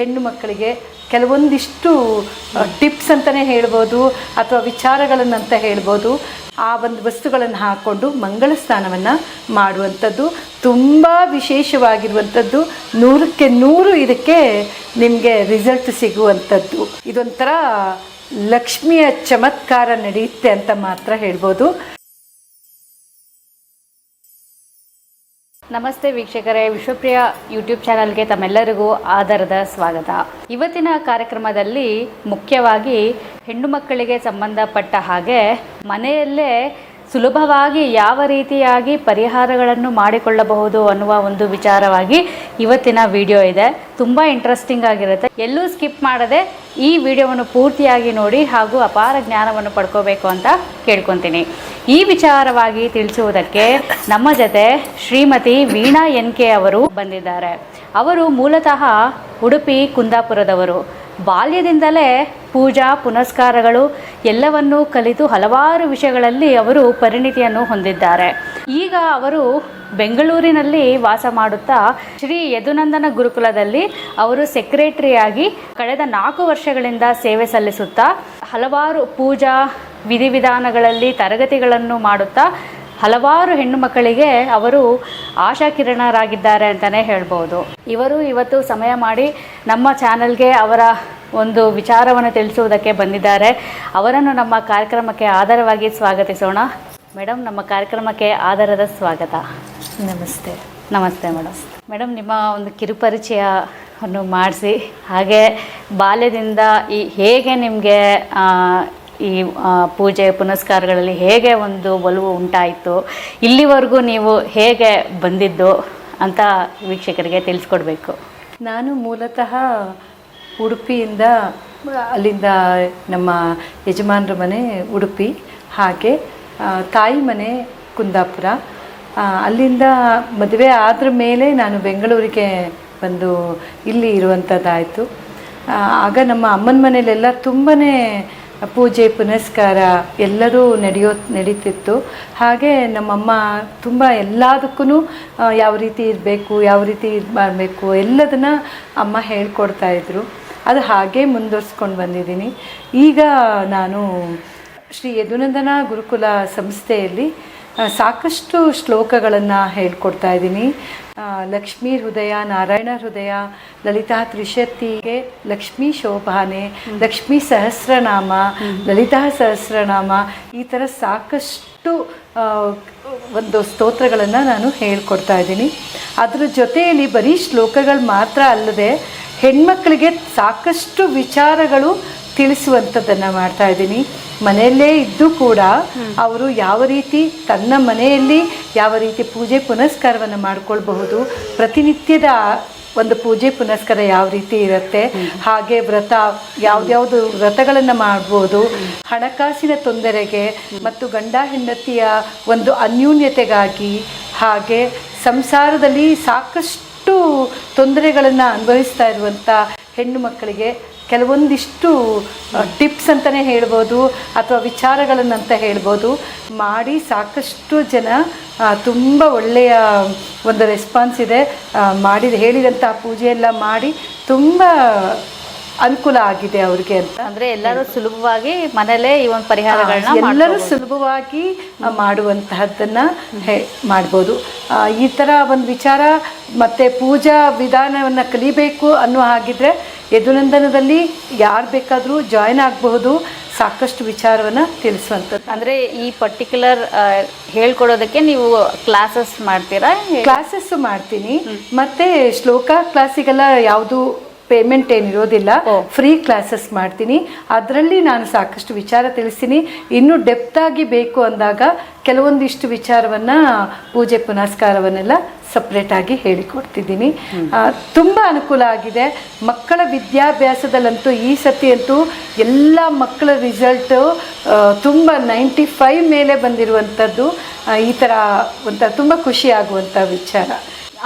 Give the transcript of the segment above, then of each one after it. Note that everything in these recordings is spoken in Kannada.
ಹೆಣ್ಣು ಮಕ್ಕಳಿಗೆ ಕೆಲವೊಂದಿಷ್ಟು ಟಿಪ್ಸ್ ಅಂತಲೇ ಹೇಳ್ಬೋದು ಅಥವಾ ವಿಚಾರಗಳನ್ನಂತ ಹೇಳ್ಬೋದು. ಆ ಒಂದು ವಸ್ತುಗಳನ್ನು ಹಾಕ್ಕೊಂಡು ಮಂಗಳ ಸ್ನಾನವನ್ನು ಮಾಡುವಂಥದ್ದು ತುಂಬ ವಿಶೇಷವಾಗಿರುವಂಥದ್ದು. 100ಕ್ಕೆ 100 ಇದಕ್ಕೆ ನಿಮಗೆ ರಿಸಲ್ಟ್ ಸಿಗುವಂಥದ್ದು. ಇದೊಂಥರ ಲಕ್ಷ್ಮಿಯ ಚಮತ್ಕಾರ ನಡೆಯುತ್ತೆ ಅಂತ ಮಾತ್ರ ಹೇಳ್ಬೋದು. ನಮಸ್ತೆ ವೀಕ್ಷಕರೇ, ವಿಶ್ವಪ್ರಿಯ ಯೂಟ್ಯೂಬ್ ಚಾನಲ್ಗೆ ತಮ್ಮೆಲ್ಲರಿಗೂ ಆದರದ ಸ್ವಾಗತ. ಇವತ್ತಿನ ಕಾರ್ಯಕ್ರಮದಲ್ಲಿ ಮುಖ್ಯವಾಗಿ ಹೆಣ್ಣು ಮಕ್ಕಳಿಗೆ ಸಂಬಂಧಪಟ್ಟ ಹಾಗೆ ಮನೆಯಲ್ಲೇ ಸುಲಭವಾಗಿ ಯಾವ ರೀತಿಯಾಗಿ ಪರಿಹಾರಗಳನ್ನು ಮಾಡಿಕೊಳ್ಳಬಹುದು ಅನ್ನುವ ಒಂದು ವಿಚಾರವಾಗಿ ಇವತ್ತಿನ ವಿಡಿಯೋ ಇದೆ. ತುಂಬ ಇಂಟ್ರೆಸ್ಟಿಂಗ್ ಆಗಿರುತ್ತೆ. ಎಲ್ಲೂ ಸ್ಕಿಪ್ ಮಾಡದೆ ಈ ವಿಡಿಯೋವನ್ನು ಪೂರ್ತಿಯಾಗಿ ನೋಡಿ ಹಾಗೂ ಅಪಾರ ಜ್ಞಾನವನ್ನು ಪಡ್ಕೋಬೇಕು ಅಂತ ಕೇಳ್ಕೊತೀನಿ. ಈ ವಿಚಾರವಾಗಿ ತಿಳಿಸುವುದಕ್ಕೆ ನಮ್ಮ ಜೊತೆ ಶ್ರೀಮತಿ ವೀಣಾ NK ಅವರು ಬಂದಿದ್ದಾರೆ. ಅವರು ಮೂಲತಃ ಉಡುಪಿ ಕುಂದಾಪುರದವರು. ಬಾಲ್ಯದಿಂದಲೇ ಪೂಜಾ ಪುನಸ್ಕಾರಗಳು ಎಲ್ಲವನ್ನೂ ಕಲಿತು ಹಲವಾರು ವಿಷಯಗಳಲ್ಲಿ ಅವರು ಪರಿಣಿತಿಯನ್ನು ಹೊಂದಿದ್ದಾರೆ. ಈಗ ಅವರು ಬೆಂಗಳೂರಿನಲ್ಲಿ ವಾಸ ಮಾಡುತ್ತಾ ಶ್ರೀ ಯದುನಂದನ ಗುರುಕುಲದಲ್ಲಿ ಅವರು ಸೆಕ್ರೆಟರಿಯಾಗಿ ಕಳೆದ 4 ವರ್ಷಗಳಿಂದ ಸೇವೆ ಸಲ್ಲಿಸುತ್ತಾ ಹಲವಾರು ಪೂಜಾ ವಿಧಿವಿಧಾನಗಳಲ್ಲಿ ತರಗತಿಗಳನ್ನು ಮಾಡುತ್ತಾ ಹಲವಾರು ಹೆಣ್ಣು ಮಕ್ಕಳಿಗೆ ಅವರು ಆಶಾಕಿರಣರಾಗಿದ್ದಾರೆ ಅಂತಲೇ ಹೇಳ್ಬೋದು. ಇವರು ಇವತ್ತು ಸಮಯ ಮಾಡಿ ನಮ್ಮ ಚಾನಲ್ಗೆ ಅವರ ಒಂದು ವಿಚಾರವನ್ನು ತಿಳಿಸುವುದಕ್ಕೆ ಬಂದಿದ್ದಾರೆ. ಅವರನ್ನು ನಮ್ಮ ಕಾರ್ಯಕ್ರಮಕ್ಕೆ ಆಧಾರವಾಗಿ ಸ್ವಾಗತಿಸೋಣ. ಮೇಡಮ್, ನಮ್ಮ ಕಾರ್ಯಕ್ರಮಕ್ಕೆ ಆಧಾರದ ಸ್ವಾಗತ. ನಮಸ್ತೆ. ನಮಸ್ತೆ ಮೇಡಮ್, ನಿಮ್ಮ ಒಂದು ಕಿರುಪರಿಚಯವನ್ನು ಮಾಡಿಸಿ, ಹಾಗೆ ಬಾಲ್ಯದಿಂದ ಹೇಗೆ ನಿಮಗೆ ಈ ಪೂಜೆ ಪುನಸ್ಕಾರಗಳಲ್ಲಿ ಹೇಗೆ ಒಂದು ಒಲವು ಉಂಟಾಯಿತು, ಇಲ್ಲಿವರೆಗೂ ನೀವು ಹೇಗೆ ಬಂದಿದ್ದು ಅಂತ ವೀಕ್ಷಕರಿಗೆ ತಿಳಿಸ್ಕೊಡ್ಬೇಕು. ನಾನು ಮೂಲತಃ ಉಡುಪಿಯಿಂದ, ಅಲ್ಲಿಂದ ನಮ್ಮ ಯಜಮಾನರ ಮನೆ ಉಡುಪಿ, ಹಾಗೆ ತಾಯಿ ಮನೆ ಕುಂದಾಪುರ. ಅಲ್ಲಿಂದ ಮದುವೆ ಆದ್ರ ಮೇಲೆ ನಾನು ಬೆಂಗಳೂರಿಗೆ ಬಂದು ಇಲ್ಲಿ ಇರುವಂಥದ್ದಾಯಿತು. ಆಗ ನಮ್ಮ ಅಮ್ಮನ ಮನೇಲೆಲ್ಲ ತುಂಬಾ ಪೂಜೆ ಪುನಸ್ಕಾರ ಎಲ್ಲರೂ ನಡೀತಿತ್ತು. ಹಾಗೆ ನಮ್ಮಮ್ಮ ತುಂಬ ಎಲ್ಲದಕ್ಕೂ ಯಾವ ರೀತಿ ಇರಬೇಕು, ಯಾವ ರೀತಿ ಇದು ಮಾಡಬೇಕು ಎಲ್ಲದನ್ನು ಅಮ್ಮ ಹೇಳ್ಕೊಡ್ತಾಯಿದ್ರು. ಅದು ಹಾಗೆ ಮುಂದುವರ್ಸ್ಕೊಂಡು ಬಂದಿದ್ದೀನಿ. ಈಗ ನಾನು ಶ್ರೀ ಯದುನಂದನ ಗುರುಕುಲ ಸಂಸ್ಥೆಯಲ್ಲಿ ಸಾಕಷ್ಟು ಶ್ಲೋಕಗಳನ್ನು ಹೇಳ್ಕೊಡ್ತಾ ಇದ್ದೀನಿ. ಲಕ್ಷ್ಮೀ ಹೃದಯ, ನಾರಾಯಣ ಹೃದಯ, ಲಲಿತಾ ತ್ರಿಶತಿಗೆ, ಲಕ್ಷ್ಮೀ ಶೋಭಾನೆ, ಲಕ್ಷ್ಮೀ ಸಹಸ್ರನಾಮ, ಲಲಿತಾ ಸಹಸ್ರನಾಮ, ಈ ಥರ ಸಾಕಷ್ಟು ಒಂದು ಸ್ತೋತ್ರಗಳನ್ನು ನಾನು ಹೇಳ್ಕೊಡ್ತಾ ಇದ್ದೀನಿ. ಅದರ ಜೊತೆಯಲ್ಲಿ ಬರೀ ಶ್ಲೋಕಗಳು ಮಾತ್ರ ಅಲ್ಲದೆ ಹೆಣ್ಮಕ್ಕಳಿಗೆ ಸಾಕಷ್ಟು ವಿಚಾರಗಳು ತಿಳಿಸುವಂಥದ್ದನ್ನು ಮಾಡ್ತಾ ಇದ್ದೀನಿ. ಮನೆಯಲ್ಲೇ ಇದ್ದು ಕೂಡ ಅವರು ಯಾವ ರೀತಿ ತನ್ನ ಮನೆಯಲ್ಲಿ ಯಾವ ರೀತಿ ಪೂಜೆ ಪುನಸ್ಕಾರವನ್ನು ಮಾಡ್ಕೊಳ್ಬಹುದು, ಪ್ರತಿನಿತ್ಯದ ಒಂದು ಪೂಜೆ ಪುನಸ್ಕಾರ ಯಾವ ರೀತಿ ಇರುತ್ತೆ, ಹಾಗೆ ವ್ರತ ಯಾವ್ದ್ಯಾವುದು ವ್ರತಗಳನ್ನು ಮಾಡ್ಬೋದು, ಹಣಕಾಸಿನ ತೊಂದರೆಗೆ ಮತ್ತು ಗಂಡ ಹೆಂಡತಿಯ ಒಂದು ಅನ್ಯೂನ್ಯತೆಗಾಗಿ, ಹಾಗೆ ಸಂಸಾರದಲ್ಲಿ ಸಾಕಷ್ಟು ತೊಂದರೆಗಳನ್ನು ಅನುಭವಿಸ್ತಾ ಇರುವಂಥ ಹೆಣ್ಣು ಮಕ್ಕಳಿಗೆ ಕೆಲವೊಂದಿಷ್ಟು ಟಿಪ್ಸ್ ಅಂತಲೇ ಹೇಳ್ಬೋದು ಅಥವಾ ವಿಚಾರಗಳನ್ನಂತ ಹೇಳ್ಬೋದು ಮಾಡಿ ಸಾಕಷ್ಟು ಜನ ತುಂಬ ಒಳ್ಳೆಯ ಒಂದು ರೆಸ್ಪಾನ್ಸ್ ಇದೆ. ಹೇಳಿದಂಥ ಪೂಜೆ ಎಲ್ಲ ಮಾಡಿ ತುಂಬ ಅನುಕೂಲ ಆಗಿದೆ ಅವ್ರಿಗೆ ಅಂತ. ಅಂದರೆ ಎಲ್ಲರೂ ಸುಲಭವಾಗಿ ಮನೆಯಲ್ಲೇ ಈ ಒಂದು ಪರಿಹಾರಗಳನ್ನ ಎಲ್ಲರೂ ಸುಲಭವಾಗಿ ಮಾಡುವಂತಹದ್ದನ್ನು ಮಾಡ್ಬೋದು. ಈ ಥರ ಒಂದು ವಿಚಾರ ಮತ್ತು ಪೂಜಾ ವಿಧಾನವನ್ನು ಕಲಿಬೇಕು ಅನ್ನೋ ಹಾಗಿದ್ರೆ ಯದುನಂದನದಲ್ಲಿ ಯಾರು ಬೇಕಾದರೂ ಜಾಯ್ನ್ ಆಗಬಹುದು. ಸಾಕಷ್ಟು ವಿಚಾರವನ್ನು ತಿಳಿಸುವಂಥದ್ದು. ಅಂದರೆ ಈ ಪರ್ಟಿಕ್ಯುಲರ್ ಹೇಳ್ಕೊಡೋದಕ್ಕೆ ನೀವು ಕ್ಲಾಸಸ್ ಮಾಡ್ತೀರಾ? ಕ್ಲಾಸಸ್ಸು ಮಾಡ್ತೀನಿ. ಮತ್ತು ಶ್ಲೋಕ ಕ್ಲಾಸಿಗೆಲ್ಲ ಯಾವುದು ಪೇಮೆಂಟ್ ಏನಿರೋದಿಲ್ಲ, ಫ್ರೀ ಕ್ಲಾಸಸ್ ಮಾಡ್ತೀನಿ. ಅದರಲ್ಲಿ ನಾನು ಸಾಕಷ್ಟು ವಿಚಾರ ತಿಳಿಸ್ತೀನಿ. ಇನ್ನೂ ಡೆಪ್ತಾಗಿ ಬೇಕು ಅಂದಾಗ ಕೆಲವೊಂದಿಷ್ಟು ವಿಚಾರವನ್ನು ಪೂಜೆ ಪುನಸ್ಕಾರವನ್ನೆಲ್ಲ ಸಪ್ರೇಟಾಗಿ ಹೇಳಿಕೊಡ್ತಿದ್ದೀನಿ. ತುಂಬ ಅನುಕೂಲ ಆಗಿದೆ. ಮಕ್ಕಳ ವಿದ್ಯಾಭ್ಯಾಸದಲ್ಲಂತೂ ಈ ಸತಿ ಅಂತೂ ಎಲ್ಲ ಮಕ್ಕಳ ರಿಸಲ್ಟು ತುಂಬ 95 ಮೇಲೆ ಬಂದಿರುವಂಥದ್ದು. ಈ ಥರ ಒಂಥರ ತುಂಬ ಖುಷಿಯಾಗುವಂಥ ವಿಚಾರ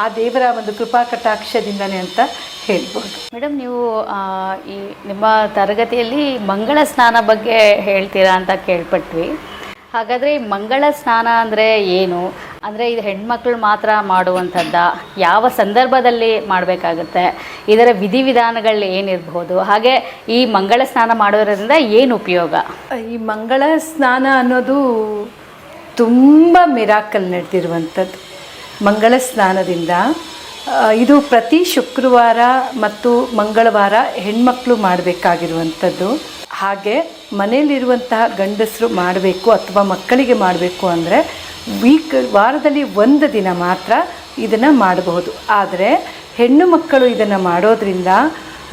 ಆ ದೇವರ ಒಂದು ಕೃಪಾ ಕಟಾಕ್ಷದಿಂದನೇ ಅಂತ ಹೇಳ್ಬೋದು. ಮೇಡಮ್, ನೀವು ಈ ನಿಮ್ಮ ತರಗತಿಯಲ್ಲಿ ಮಂಗಳ ಸ್ನಾನ ಬಗ್ಗೆ ಹೇಳ್ತೀರಾ ಅಂತ ಕೇಳ್ಪಟ್ವಿ. ಹಾಗಾದರೆ ಮಂಗಳ ಸ್ನಾನ ಅಂದರೆ ಏನು, ಅಂದರೆ ಇದು ಹೆಣ್ಮಕ್ಳು ಮಾತ್ರ ಮಾಡುವಂಥದ್ದ, ಯಾವ ಸಂದರ್ಭದಲ್ಲಿ ಮಾಡಬೇಕಾಗುತ್ತೆ, ಇದರ ವಿಧಿವಿಧಾನಗಳು ಏನಿರ್ಬೋದು, ಹಾಗೆ ಈ ಮಂಗಳ ಸ್ನಾನ ಮಾಡೋದ್ರಿಂದ ಏನು ಉಪಯೋಗ? ಈ ಮಂಗಳ ಸ್ನಾನ ಅನ್ನೋದು ತುಂಬ ಮಿರಾಕಲ್ ನಡೆದಿರುವಂಥದ್ದು. ಮಂಗಳ ಸ್ನಾನದಿಂದ ಇದು ಪ್ರತಿ ಶುಕ್ರವಾರ ಮತ್ತು ಮಂಗಳವಾರ ಹೆಣ್ಮಕ್ಳು ಮಾಡಬೇಕಾಗಿರುವಂಥದ್ದು. ಹಾಗೆ ಮನೆಯಲ್ಲಿರುವಂತಹ ಗಂಡಸರು ಮಾಡಬೇಕು ಅಥವಾ ಮಕ್ಕಳಿಗೆ ಮಾಡಬೇಕು ಅಂದರೆ ವಾರದಲ್ಲಿ ಒಂದು ದಿನ ಮಾತ್ರ ಇದನ್ನು ಮಾಡಬಹುದು. ಆದರೆ ಹೆಣ್ಣು ಮಕ್ಕಳು ಇದನ್ನು ಮಾಡೋದ್ರಿಂದ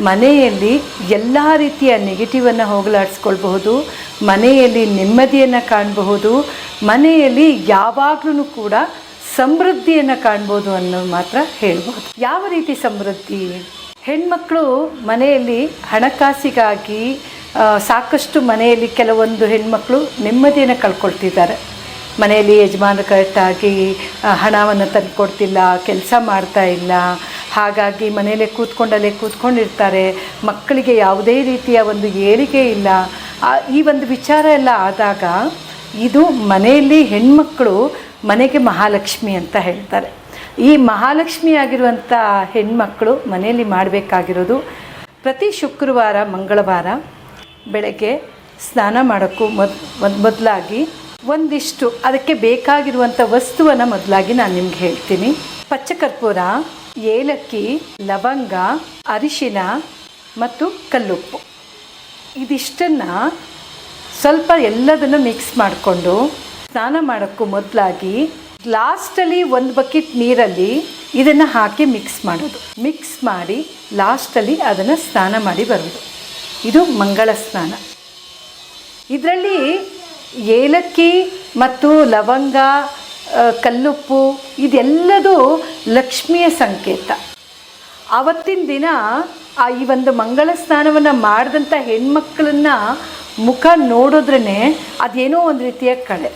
ಮನೆಯಲ್ಲಿ ಎಲ್ಲ ರೀತಿಯ ನೆಗೆಟಿವನ್ನು ಹೋಗಲಾಡಿಸ್ಕೊಳ್ಬಹುದು, ಮನೆಯಲ್ಲಿ ನೆಮ್ಮದಿಯನ್ನು ಕಾಣಬಹುದು, ಮನೆಯಲ್ಲಿ ಯಾವಾಗಲೂ ಕೂಡ ಸಮೃದ್ಧಿಯನ್ನು ಕಾಣ್ಬೋದು ಅನ್ನೋದು ಮಾತ್ರ ಹೇಳ್ಬೋದು. ಯಾವ ರೀತಿ ಸಮೃದ್ಧಿ? ಹೆಣ್ಮಕ್ಳು ಮನೆಯಲ್ಲಿ ಹಣಕಾಸಿಗಾಗಿ ಸಾಕಷ್ಟು ಮನೆಯಲ್ಲಿ ಕೆಲವೊಂದು ಹೆಣ್ಮಕ್ಳು ನೆಮ್ಮದಿಯನ್ನು ಕಳ್ಕೊಳ್ತಿದ್ದಾರೆ. ಮನೆಯಲ್ಲಿ ಯಜಮಾನರು ಕರೆಕ್ಟಾಗಿ ಹಣವನ್ನು ತಂದುಕೊಡ್ತಿಲ್ಲ, ಕೆಲಸ ಮಾಡ್ತಾ ಇಲ್ಲ, ಹಾಗಾಗಿ ಮನೆಯಲ್ಲೇ ಕೂತ್ಕೊಂಡಿರ್ತಾರೆ. ಮಕ್ಕಳಿಗೆ ಯಾವುದೇ ರೀತಿಯ ಒಂದು ಏಳಿಗೆ ಇಲ್ಲ. ಈ ಒಂದು ವಿಚಾರ ಎಲ್ಲ ಆದಾಗ ಇದು ಮನೆಯಲ್ಲಿ ಹೆಣ್ಮಕ್ಕಳು ಮನೆಗೆ ಮಹಾಲಕ್ಷ್ಮಿ ಅಂತ ಹೇಳ್ತಾರೆ. ಈ ಮಹಾಲಕ್ಷ್ಮಿ ಆಗಿರುವಂಥ ಹೆಣ್ಮಕ್ಕಳು ಮನೆಯಲ್ಲಿ ಮಾಡಬೇಕಾಗಿರೋದು ಪ್ರತಿ ಶುಕ್ರವಾರ ಮಂಗಳವಾರ ಬೆಳಗ್ಗೆ ಸ್ನಾನ ಮಾಡೋಕ್ಕೂ ಮೊದಲಾಗಿ ಒಂದಿಷ್ಟು ಅದಕ್ಕೆ ಬೇಕಾಗಿರುವಂಥ ವಸ್ತುವನ್ನು ಮೊದಲಾಗಿ ನಾನು ನಿಮ್ಗೆ ಹೇಳ್ತೀನಿ. ಪಚ್ಚಕರ್ಪೂರ, ಏಲಕ್ಕಿ, ಲವಂಗ, ಅರಿಶಿನ ಮತ್ತು ಕಲ್ಲುಪ್ಪು, ಇದಿಷ್ಟನ್ನು ಸ್ವಲ್ಪ ಎಲ್ಲದನ್ನು ಮಿಕ್ಸ್ ಮಾಡಿಕೊಂಡು ಸ್ನಾನ ಮಾಡೋಕ್ಕೂ ಮೊದಲಾಗಿ ಲಾಸ್ಟಲ್ಲಿ ಒಂದು ಬಕೆಟ್ ನೀರಲ್ಲಿ ಇದನ್ನು ಹಾಕಿ ಮಿಕ್ಸ್ ಮಾಡೋದು. ಮಿಕ್ಸ್ ಮಾಡಿ ಲಾಸ್ಟಲ್ಲಿ ಅದನ್ನು ಸ್ನಾನ ಮಾಡಿ ಬರೋದು. ಇದು ಮಂಗಳ ಸ್ನಾನ. ಇದರಲ್ಲಿ ಏಲಕ್ಕಿ ಮತ್ತು ಲವಂಗ, ಕಲ್ಲುಪ್ಪು ಇದೆಲ್ಲದೂ ಲಕ್ಷ್ಮಿಯ ಸಂಕೇತ. ಆವತ್ತಿನ ದಿನ ಈ ಒಂದು ಮಂಗಳ ಸ್ನಾನವನ್ನು ಮಾಡಿದಂಥ ಹೆಣ್ಮಕ್ಳನ್ನ ಮುಖ ನೋಡಿದ್ರೇ ಅದೇನೋ ಒಂದು ರೀತಿಯ ಕಳೆ.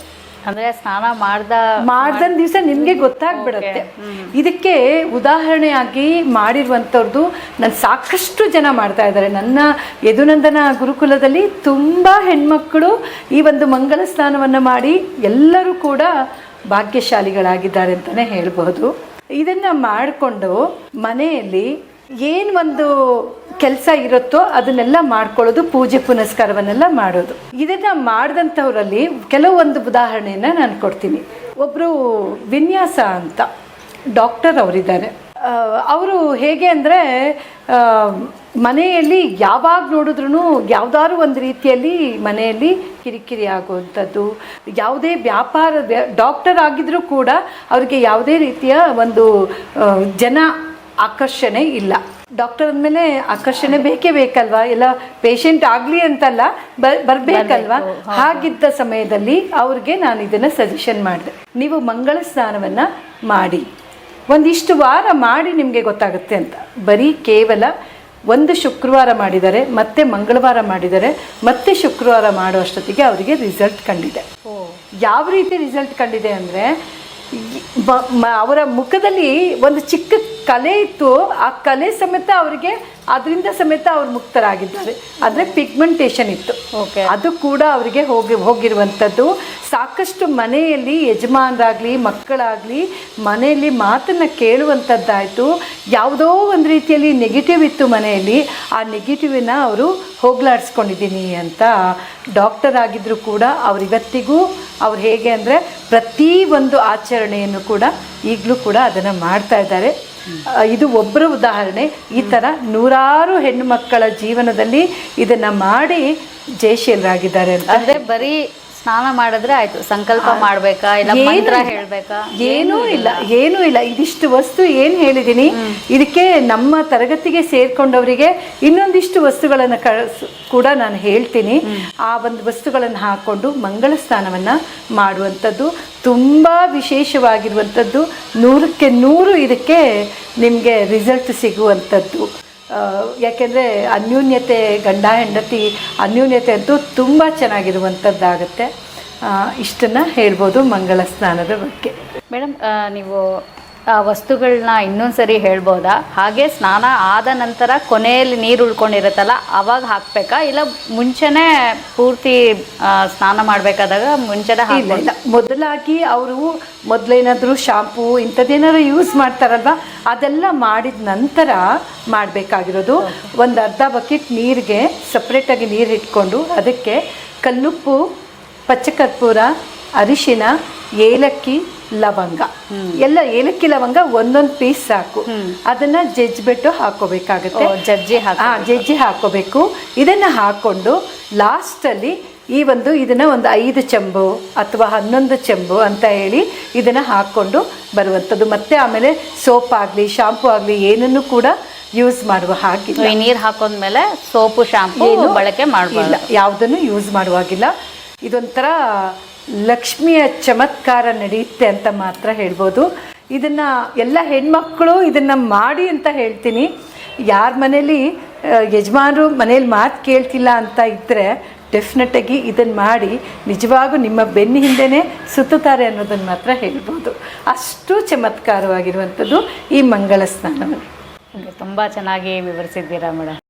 ಅಂದರೆ ಸ್ನಾನ ಮಾಡ್ದ ದಿವಸ ನಿಮಗೆ ಗೊತ್ತಾಗ್ಬಿಡುತ್ತೆ. ಇದಕ್ಕೆ ಉದಾಹರಣೆಯಾಗಿ ಮಾಡಿರುವಂಥವ್ರದ್ದು ನಾನು ಸಾಕಷ್ಟು ಜನ ಮಾಡ್ತಾ ಇದ್ದಾರೆ. ನನ್ನ ಯದುನಂದನ ಗುರುಕುಲದಲ್ಲಿ ತುಂಬ ಹೆಣ್ಮಕ್ಕಳು ಈ ಒಂದು ಮಂಗಲ ಸ್ನಾನವನ್ನು ಮಾಡಿ ಎಲ್ಲರೂ ಕೂಡ ಭಾಗ್ಯಶಾಲಿಗಳಾಗಿದ್ದಾರೆ ಅಂತಲೇ ಹೇಳ್ಬೋದು. ಇದನ್ನು ಮಾಡಿಕೊಂಡು ಮನೆಯಲ್ಲಿ ಏನು ಒಂದು ಕೆಲಸ ಇರುತ್ತೋ ಅದನ್ನೆಲ್ಲ ಮಾಡ್ಕೊಳ್ಳೋದು, ಪೂಜೆ ಪುನಸ್ಕಾರವನ್ನೆಲ್ಲ ಮಾಡೋದು. ಇದನ್ನು ಮಾಡಿದಂಥವರಲ್ಲಿ ಕೆಲವೊಂದು ಉದಾಹರಣೆಯನ್ನು ನಾನು ಕೊಡ್ತೀನಿ. ಒಬ್ಬರು ವಿನ್ಯಾಸ ಅಂತ ಡಾಕ್ಟರ್ ಅವರಿದ್ದಾರೆ. ಅವರು ಹೇಗೆ ಅಂದರೆ ಮನೆಯಲ್ಲಿ ಯಾವಾಗ ನೋಡಿದ್ರೂ ಯಾವುದಾದ್ರು ಒಂದು ರೀತಿಯಲ್ಲಿ ಮನೆಯಲ್ಲಿ ಕಿರಿಕಿರಿ ಆಗುವಂಥದ್ದು, ಯಾವುದೇ ವ್ಯಾಪಾರ ಡಾಕ್ಟರ್ ಆಗಿದ್ರೂ ಕೂಡ ಅವ್ರಿಗೆ ಯಾವುದೇ ರೀತಿಯ ಒಂದು ಜನ ಆಕರ್ಷಣೆ ಇಲ್ಲ. ಡಾಕ್ಟರ್ ಅಂದಮೇಲೆ ಆಕರ್ಷಣೆ ಬೇಕೇ ಬೇಕಲ್ವಾ, ಎಲ್ಲ ಪೇಷಂಟ್ ಆಗಲಿ ಅಂತಲ್ಲ, ಬರಬೇಕಲ್ವಾ. ಹಾಗಿದ್ದ ಸಮಯದಲ್ಲಿ ಅವ್ರಿಗೆ ನಾನು ಇದನ್ನು ಸಜೆಷನ್ ಮಾಡಿದೆ, ನೀವು ಮಂಗಳ ಸ್ನಾನವನ್ನು ಮಾಡಿ ಒಂದಿಷ್ಟು ವಾರ ಮಾಡಿ ನಿಮಗೆ ಗೊತ್ತಾಗುತ್ತೆ ಅಂತ. ಬರೀ ಕೇವಲ ಒಂದು ಶುಕ್ರವಾರ ಮಾಡಿದ್ದಾರೆ, ಮತ್ತೆ ಮಂಗಳವಾರ ಮಾಡಿದ್ದಾರೆ, ಮತ್ತೆ ಶುಕ್ರವಾರ ಮಾಡೋ ಅಷ್ಟೊತ್ತಿಗೆ ಅವರಿಗೆ ರಿಸಲ್ಟ್ ಕಂಡಿದೆ. ಯಾವ ರೀತಿ ರಿಸಲ್ಟ್ ಕಂಡಿದೆ ಅಂದರೆ ಅವರ ಮುಖದಲ್ಲಿ ಒಂದು ಚಿಕ್ಕ ಕಲೆ ಇತ್ತು, ಆ ಕಲೆ ಸಮೇತ ಅವರಿಗೆ ಅದರಿಂದ ಸಮೇತ ಅವ್ರು ಮುಕ್ತರಾಗಿದ್ದಾರೆ. ಅಂದರೆ ಪಿಗ್ಮೆಂಟೇಷನ್ ಇತ್ತು, ಅದು ಕೂಡ ಅವರಿಗೆ ಹೋಗಿರುವಂಥದ್ದು. ಸಾಕಷ್ಟು ಮನೆಯಲ್ಲಿ ಯಜಮಾನರಾಗಲಿ ಮಕ್ಕಳಾಗಲಿ ಮನೆಯಲ್ಲಿ ಮಾತನ್ನು ಕೇಳುವಂಥದ್ದಾಯಿತು. ಯಾವುದೋ ಒಂದು ರೀತಿಯಲ್ಲಿ ನೆಗೆಟಿವ್ ಇತ್ತು ಮನೆಯಲ್ಲಿ, ಆ ನೆಗೆಟಿವನ್ನ ಅವರು ಹೋಗ್ಲಾಡಿಸ್ಕೊಂಡಿದ್ದೀನಿ ಅಂತ ಡಾಕ್ಟರ್ ಆಗಿದ್ದರೂ ಕೂಡ ಅವರಿವತ್ತಿಗೂ ಅವ್ರು ಹೇಗೆ ಅಂದರೆ ಪ್ರತಿ ಒಂದು ಆಚರಣೆಯನ್ನು ಕೂಡ ಈಗಲೂ ಕೂಡ ಅದನ್ನು ಮಾಡ್ತಾ ಇದ್ದಾರೆ. ಇದು ಒಬ್ಬರ ಉದಾಹರಣೆ. ಈ ಥರ ನೂರಾರು ಹೆಣ್ಣು ಮಕ್ಕಳ ಜೀವನದಲ್ಲಿ ಇದನ್ನು ಮಾಡಿ ಜಯಶೀಲರಾಗಿದ್ದಾರೆ ಅಂತ. ಅಂದರೆ ಬರೀ ಸ್ನಾನ ಮಾಡಿದ್ರೆ ಆಯ್ತು, ಸಂಕಲ್ಪ ಮಾಡಬೇಕಾ ಇಲ್ಲ ಮಂತ್ರ ಹೇಳಬೇಕಾ? ಏನೂ ಇಲ್ಲ. ಇದಿಷ್ಟು ವಸ್ತು ಏನು ಹೇಳಿದ್ದೀನಿ, ಇದಕ್ಕೆ ನಮ್ಮ ತರಗತಿಗೆ ಸೇರ್ಕೊಂಡವರಿಗೆ ಇನ್ನೊಂದಿಷ್ಟು ವಸ್ತುಗಳನ್ನು ಕೂಡ ನಾನು ಹೇಳ್ತೀನಿ. ಆ ಒಂದು ವಸ್ತುಗಳನ್ನು ಹಾಕ್ಕೊಂಡು ಮಂಗಳ ಸ್ನಾನವನ್ನು ಮಾಡುವಂಥದ್ದು ತುಂಬ ವಿಶೇಷವಾಗಿರುವಂಥದ್ದು. 100ಕ್ಕೆ 100 ಇದಕ್ಕೆ ನಿಮಗೆ ರಿಸಲ್ಟ್ ಸಿಗುವಂಥದ್ದು. ಯಾಕೆಂದರೆ ಅನ್ಯೋನ್ಯತೆ, ಗಂಡ ಹೆಂಡತಿ ಅನ್ಯೋನ್ಯತೆ ಅಂತೂ ತುಂಬ ಚೆನ್ನಾಗಿರುವಂಥದ್ದಾಗುತ್ತೆ. ಇಷ್ಟನ್ನು ಹೇಳ್ಬೋದು ಮಂಗಳ ಸ್ನಾನದ ಬಗ್ಗೆ. ಮೇಡಮ್, ನೀವು ವಸ್ತುಗಳನ್ನ ಇನ್ನೊಂದ್ಸರಿ ಹೇಳ್ಬೋದಾ? ಹಾಗೆ ಸ್ನಾನ ಆದ ನಂತರ ಕೊನೆಯಲ್ಲಿ ನೀರು ಉಳ್ಕೊಂಡಿರುತ್ತಲ್ಲ ಅವಾಗ ಹಾಕ್ಬೇಕಾ, ಇಲ್ಲ ಮುಂಚೆನೆ ಪೂರ್ತಿ ಸ್ನಾನ ಮಾಡಬೇಕಾದಾಗ ಮುಂಚೆನೆ ಇಲ್ಲ ಇಲ್ಲ, ಮೊದಲಾಗಿ ಅವರು ಮೊದಲೇನಾದರೂ ಶಾಂಪೂ ಇಂಥದ್ದೇನಾದ್ರು ಯೂಸ್ ಮಾಡ್ತಾರಲ್ವ, ಅದೆಲ್ಲ ಮಾಡಿದ ನಂತರ ಮಾಡಬೇಕಾಗಿರೋದು. ಒಂದು ಅರ್ಧ ಬಕೆಟ್ ನೀರಿಗೆ ಸಪ್ರೇಟಾಗಿ ನೀರು ಇಟ್ಕೊಂಡು ಅದಕ್ಕೆ ಕಲ್ಲುಪ್ಪು, ಪಚ್ಚಕರ್ಪೂರ, ಅರಿಶಿನ, ಏಲಕ್ಕಿ, ಲವಂಗ, ಎಲ್ಲ ಏಲಕ್ಕಿ ಲವಂಗ ಒಂದೊಂದು ಪೀಸ್ ಸಾಕು. ಅದನ್ನ ಜಜ್ಜಿಬಿಟ್ಟು ಹಾಕೋಬೇಕಾಗುತ್ತೆ. ಜಜ್ಜಿ ಹಾಕೋಬೇಕು. ಇದನ್ನ ಹಾಕೊಂಡು ಲಾಸ್ಟಲ್ಲಿ ಇದನ್ನ ಒಂದು 5 ಚೆಂಬು ಅಥವಾ 11 ಚೆಂಬು ಅಂತ ಹೇಳಿ ಇದನ್ನ ಹಾಕೊಂಡು ಬರುವಂಥದ್ದು. ಮತ್ತೆ ಆಮೇಲೆ ಸೋಪ್ ಆಗಲಿ ಶಾಂಪೂ ಆಗಲಿ ಏನನ್ನು ಕೂಡ ಯೂಸ್ ಮಾಡುವ ಹಾಗಿಲ್ಲ. ನೀರು ಹಾಕೊಂಡ್ಮೇಲೆ ಸೋಪು ಶಾಂಪೂ ಬಳಕೆ ಮಾಡಬಾರ್ದು, ಯಾವುದನ್ನು ಯೂಸ್ ಮಾಡುವಾಗಿಲ್ಲ. ಇದೊಂಥರ ಲಕ್ಷ್ಮಿಯ ಚಮತ್ಕಾರ ನಡೆಯುತ್ತೆ ಅಂತ ಮಾತ್ರ ಹೇಳ್ಬೋದು. ಇದನ್ನ ಎಲ್ಲ ಹೆಣ್ಮಕ್ಳು ಇದನ್ನ ಮಾಡಿ ಅಂತ ಹೇಳ್ತೀನಿ. ಯಾರ ಮನೇಲಿ ಯಜಮಾನರು ಮನೇಲಿ ಮಾತು ಕೇಳ್ತಿಲ್ಲ ಅಂತ ಇದ್ದರೆ ಡೆಫಿನೆಟಾಗಿ ಇದನ್ನು ಮಾಡಿ ನಿಜವಾಗೂ ನಿಮ್ಮ ಬೆನ್ನ ಹಿಂದೆನೇ ಸುತ್ತುತ್ತಾರೆ ಅನ್ನೋದನ್ನು ಮಾತ್ರ ಹೇಳ್ಬೋದು. ಅಷ್ಟು ಚಮತ್ಕಾರವಾಗಿರುವಂಥದ್ದು ಈ ಮಂಗಳ ಸ್ನಾನವನ್ನು. ತುಂಬ ಚೆನ್ನಾಗಿ ವಿವರಿಸಿದ್ದೀರಾ ಮೇಡಮ್.